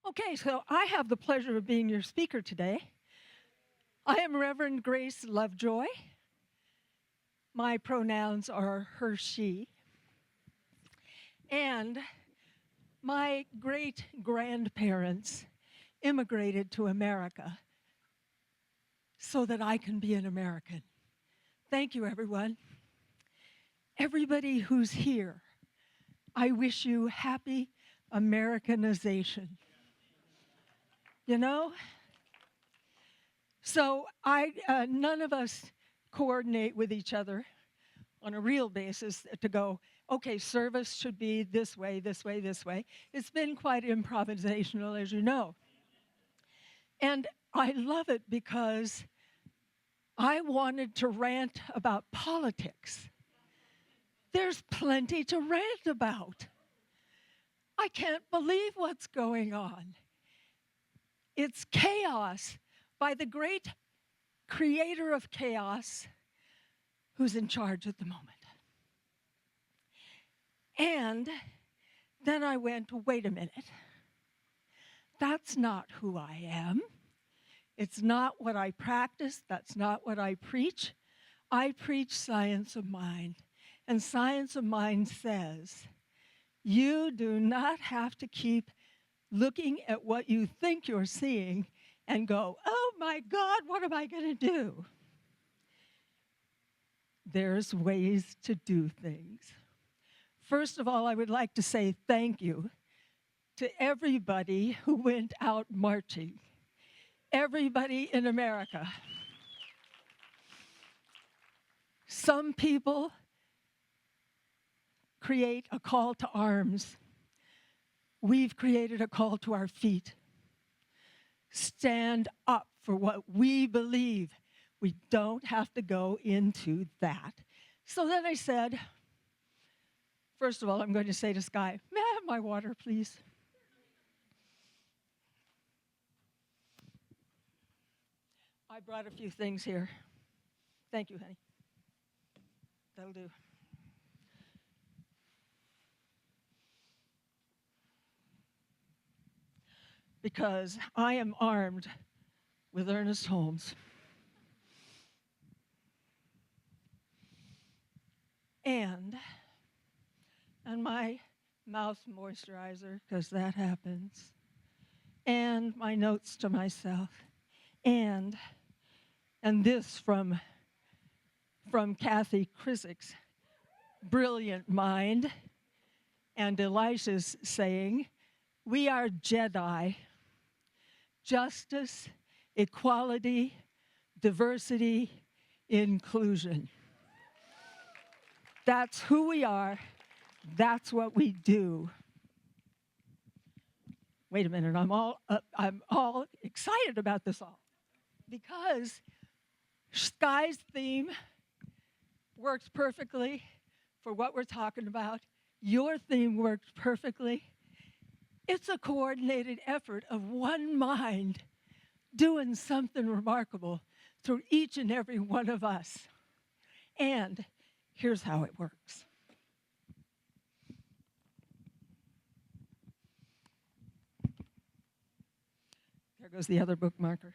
Okay, so I have the pleasure of being your speaker today. I am Reverend Grace Lovejoy. My pronouns are her, she. And my great grandparents immigrated to America so that I can be an American. Thank you, everyone. Everybody who's here, I wish you happy Americanization. You know? So none of us coordinate with each other on a real basis to go, okay, service should be this way, this way, this way. It's been quite improvisational, as you know. And I love it because I wanted to rant about politics. There's plenty to rant about. I can't believe what's going on. It's chaos by the great creator of chaos who's in charge at the moment. And then I went, wait a minute. That's not who I am. It's not what I practice. That's not what I preach. I preach science of mind. And science of mind says, you do not have to keep looking at what you think you're seeing and go, oh my God, what am I going to do? There's ways to do things. First of all, I would like to say thank you to everybody who went out marching. Everybody in America. Some people create a call to arms. We've created a call to our feet. Stand up for what we believe. We don't have to go into that. So then I said, first of all, I'm going to say to Sky, may I have my water, please? I brought a few things here. Thank you, honey. That'll do. Because I am armed with Ernest Holmes. And my mouth moisturizer, because that happens. And my notes to myself. And this from Kathy Krisik's brilliant mind, and Elisha's saying, we are Jedi. Justice, equality, diversity, inclusion. That's who we are. That's what we do. Wait a minute, I'm all excited about this all. Because Sky's theme works perfectly for what we're talking about. Your theme works perfectly. It's a coordinated effort of one mind doing something remarkable through each and every one of us. And here's how it works. There goes the other bookmarker.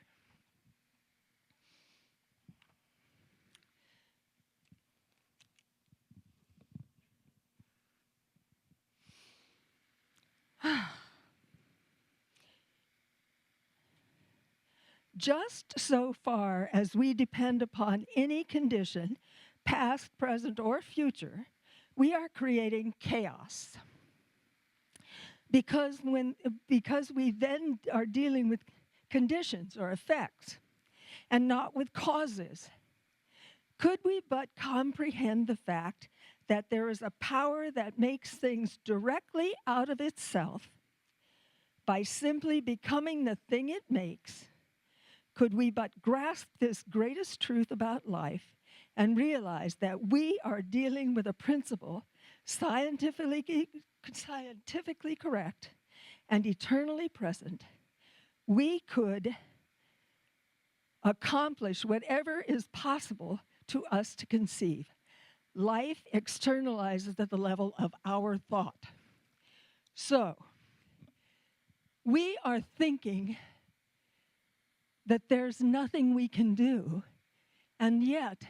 Just so far as we depend upon any condition, past, present, or future, we are creating chaos. Because we then are dealing with conditions or effects and not with causes. Could we but comprehend the fact that there is a power that makes things directly out of itself by simply becoming the thing it makes, could we but grasp this greatest truth about life and realize that we are dealing with a principle scientifically correct and eternally present, we could accomplish whatever is possible to us to conceive. Life externalizes at the level of our thought. So, We are thinking that there's nothing we can do, and yet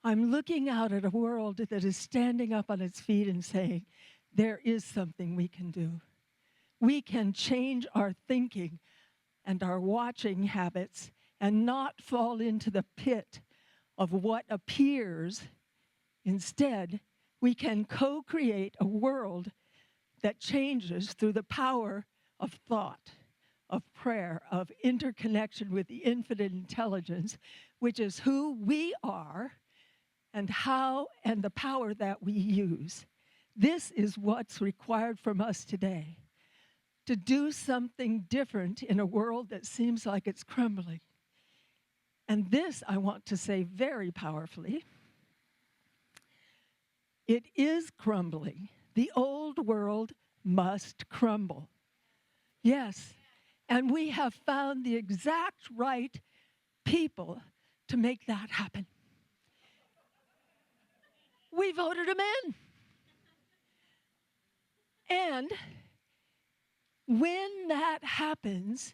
I'm looking out at a world that is standing up on its feet and saying, there is something we can do. We can change our thinking and our watching habits and not fall into the pit of what appears. Instead, we can co-create a world that changes through the power of thought, of prayer, of interconnection with the infinite intelligence, which is who we are and how and the power that we use. This is what's required from us today, to do something different in a world that seems like it's crumbling. And this, I want to say very powerfully, it is crumbling. The old world must crumble. Yes, and we have found the exact right people to make that happen. We voted them in. And when that happens,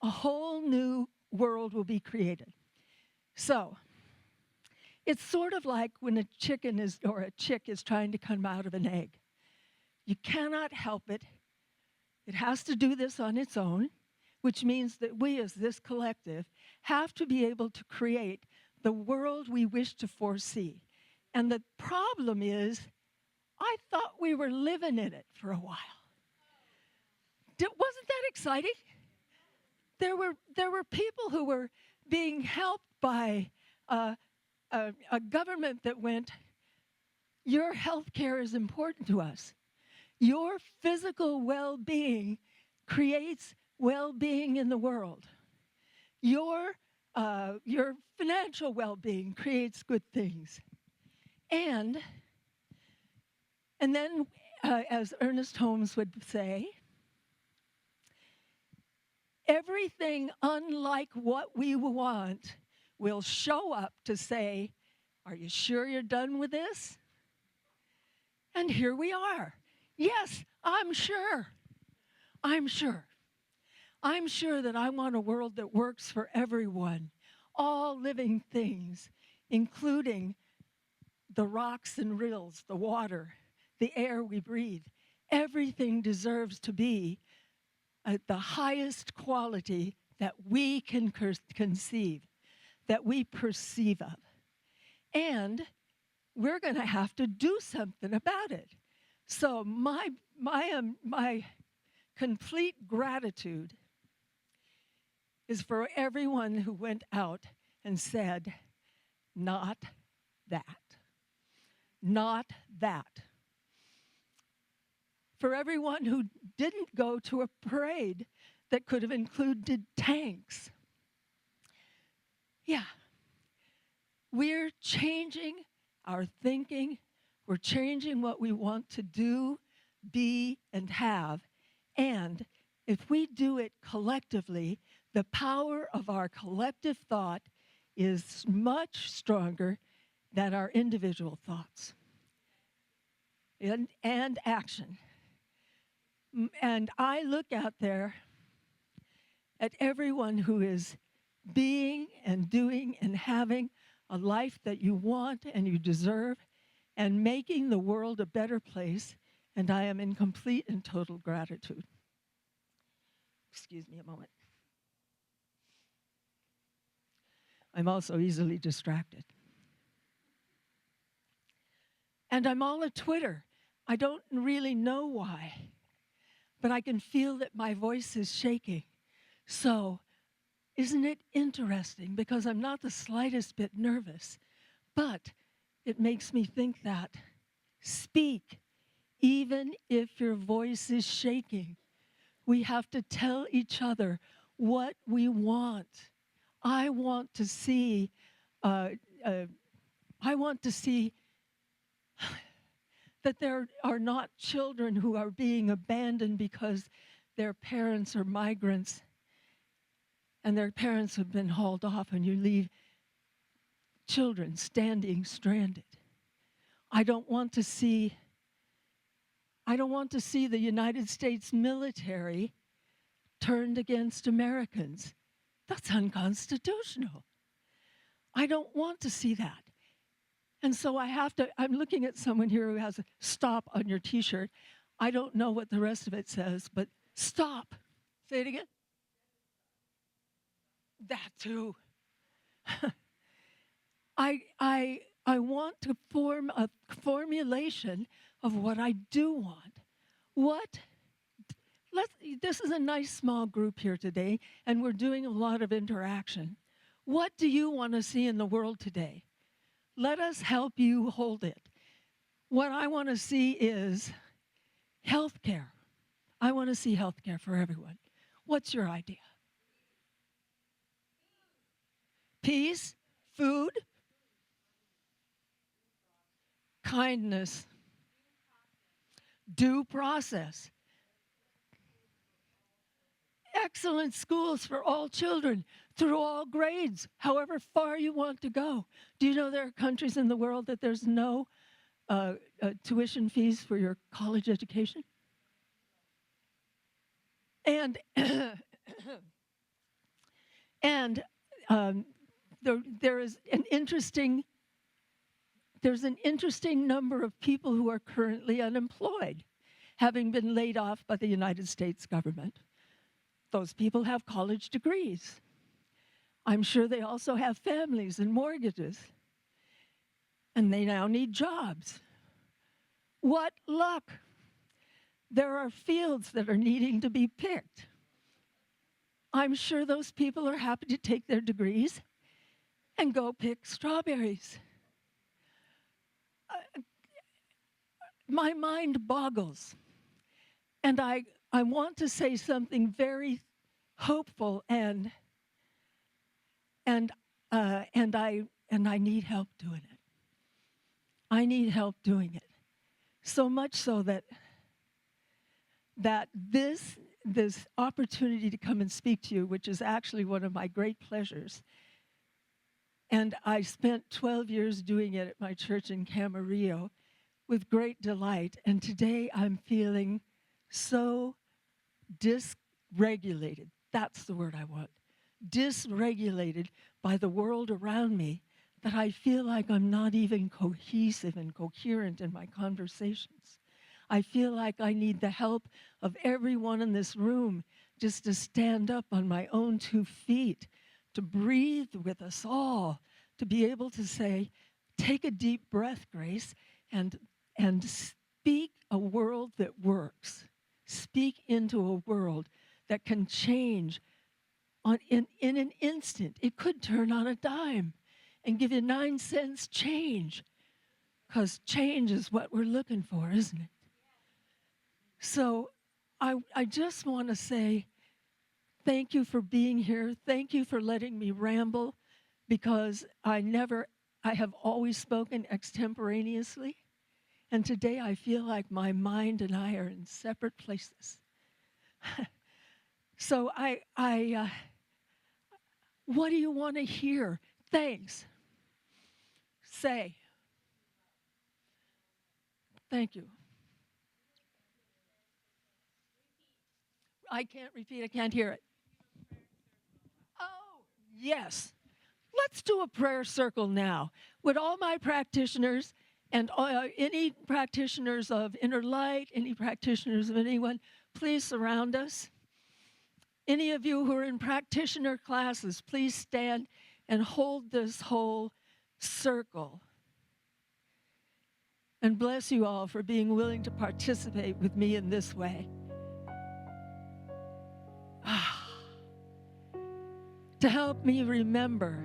a whole new world will be created. So, it's sort of like when a chick is trying to come out of an egg. You cannot help it. It has to do this on its own, which means that we as this collective have to be able to create the world we wish to foresee. And the problem is, I thought we were living in it for a while. Wasn't that exciting? There were people who were being helped by a government that went, your health care is important to us. Your physical well-being creates well-being in the world. Your financial well-being creates good things. And then, as Ernest Holmes would say, everything unlike what we want will show up to say, are you sure you're done with this? And here we are. Yes, I'm sure. I'm sure. I'm sure that I want a world that works for everyone, all living things, including the rocks and rills, the water, the air we breathe. Everything deserves to be at the highest quality that we can conceive, that we perceive of. And we're going to have to do something about it. So my complete gratitude is for everyone who went out and said, not that. Not that. For everyone who didn't go to a parade that could have included tanks. Yeah. We're changing our thinking. We're changing what we want to do, be, and have. And if we do it collectively, the power of our collective thought is much stronger than our individual thoughts and action. And I look out there at everyone who is being and doing and having a life that you want and you deserve and making the world a better place, and I am in complete and total gratitude. Excuse me a moment. I'm also easily distracted. And I'm all at Twitter. I don't really know why, but I can feel that my voice is shaking. So, isn't it interesting? Because I'm not the slightest bit nervous, but it makes me think that speak, even if your voice is shaking. We have to tell each other what we want. I want to see that there are not children who are being abandoned because their parents are migrants and their parents have been hauled off, and you leave children standing stranded. I don't want to see the United States military turned against Americans. That's unconstitutional. I don't want to see that. And so I'm looking at someone here who has a stop on your t-shirt. I don't know what the rest of it says, but stop. Say it again. That too. I want to form a formulation of what I do want. This is a nice small group here today, and we're doing a lot of interaction. What do you want to see in the world today? Let us help you hold it. What I want to see is health care. I want to see health care for everyone. What's your idea? Peace, food, kindness, due process. Excellent schools for all children, through all grades, however far you want to go. Do you know there are countries in the world that there's no tuition fees for your college education? And there's an interesting number of people who are currently unemployed, having been laid off by the United States government. Those people have college degrees. I'm sure they also have families and mortgages. And they now need jobs. What luck! There are fields that are needing to be picked. I'm sure those people are happy to take their degrees and go pick strawberries. My mind boggles. And I want to say something very hopeful, and I need help doing it. I need help doing it. So much so that this opportunity to come and speak to you, which is actually one of my great pleasures, and I spent 12 years doing it at my church in Camarillo with great delight, and today I'm feeling so dysregulated. That's the word I want. Dysregulated by the world around me, that I feel like I'm not even cohesive and coherent in my conversations. I feel like I need the help of everyone in this room just to stand up on my own 2 feet, to breathe with us all, to be able to say, take a deep breath, Grace, and speak a world that works. Speak into a world that can change in an instant. It could turn on a dime and give you 9 cents change, because change is what we're looking for, isn't it? So I just want to say thank you for being here. Thank you for letting me ramble, because I have always spoken extemporaneously. And today I feel like my mind and I are in separate places. So what do you want to hear? Thanks. Say. Thank you. I can't repeat, I can't hear it. Oh, yes. Let's do a prayer circle now. Would all my practitioners and any practitioners of Inner Light, any practitioners of anyone, please surround us. Any of you who are in practitioner classes, please stand and hold this whole circle. And bless you all for being willing to participate with me in this way. To help me remember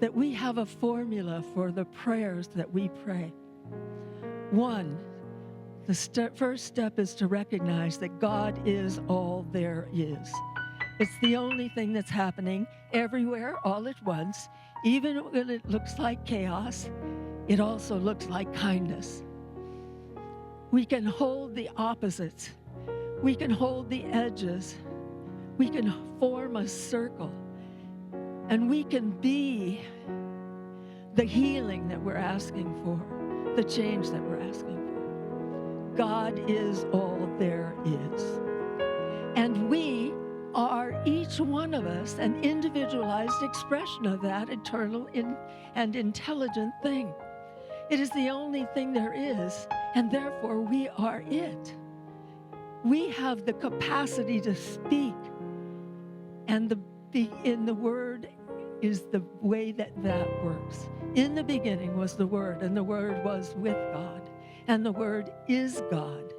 that we have a formula for the prayers that we pray. 1, the first step is to recognize that God is all there is. It's the only thing that's happening everywhere all at once. Even when it looks like chaos, it also looks like kindness. We can hold the opposites. We can hold the edges. We can form a circle. And we can be the healing that we're asking for, the change that we're asking for. God is all there is. And we each one of us an individualized expression of that eternal and intelligent thing. It is the only thing there is, and therefore we are it. We have the capacity to speak, and in the Word is the way that works. In the beginning was the Word, and the Word was with God, and the Word is God.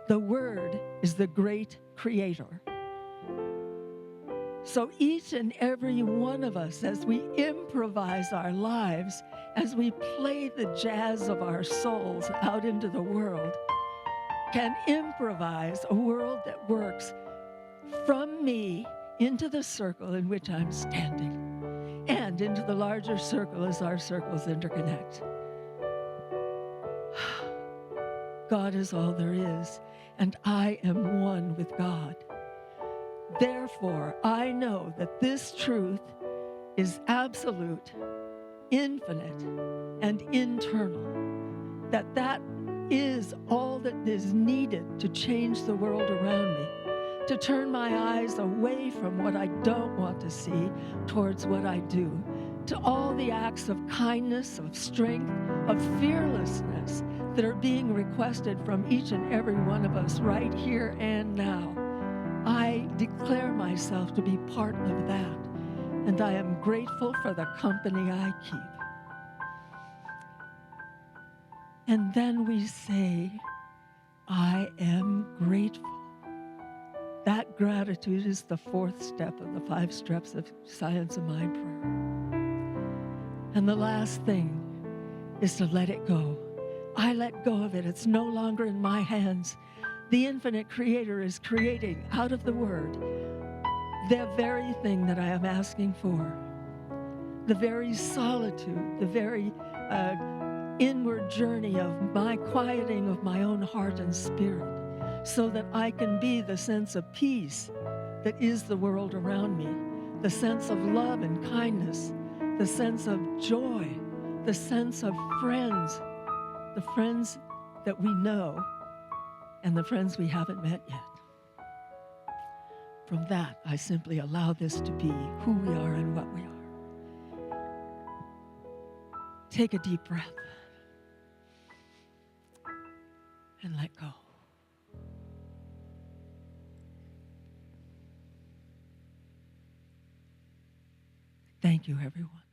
The Word is the great creator. So each and every one of us, as we improvise our lives, as we play the jazz of our souls out into the world, can improvise a world that works from me into the circle in which I'm standing, and into the larger circle as our circles interconnect. God is all there is, and I am one with God. Therefore, I know that this truth is absolute, infinite, and internal, that is all that is needed to change the world around me, to turn my eyes away from what I don't want to see towards what I do, to all the acts of kindness, of strength, of fearlessness that are being requested from each and every one of us right here and now. I declare myself to be part of that, and I am grateful for the company I keep. And then we say, I am grateful. That gratitude is the fourth step of the 5 steps of Science of Mind prayer. And the last thing is to let it go. I let go of it. It's no longer in my hands. The infinite creator is creating out of the Word the very thing that I am asking for. The very solitude, the very inward journey of my quieting of my own heart and spirit, so that I can be the sense of peace that is the world around me, the sense of love and kindness, the sense of joy, the sense of friends, the friends that we know and the friends we haven't met yet. From that, I simply allow this to be who we are and what we are. Take a deep breath and let go. Thank you, everyone.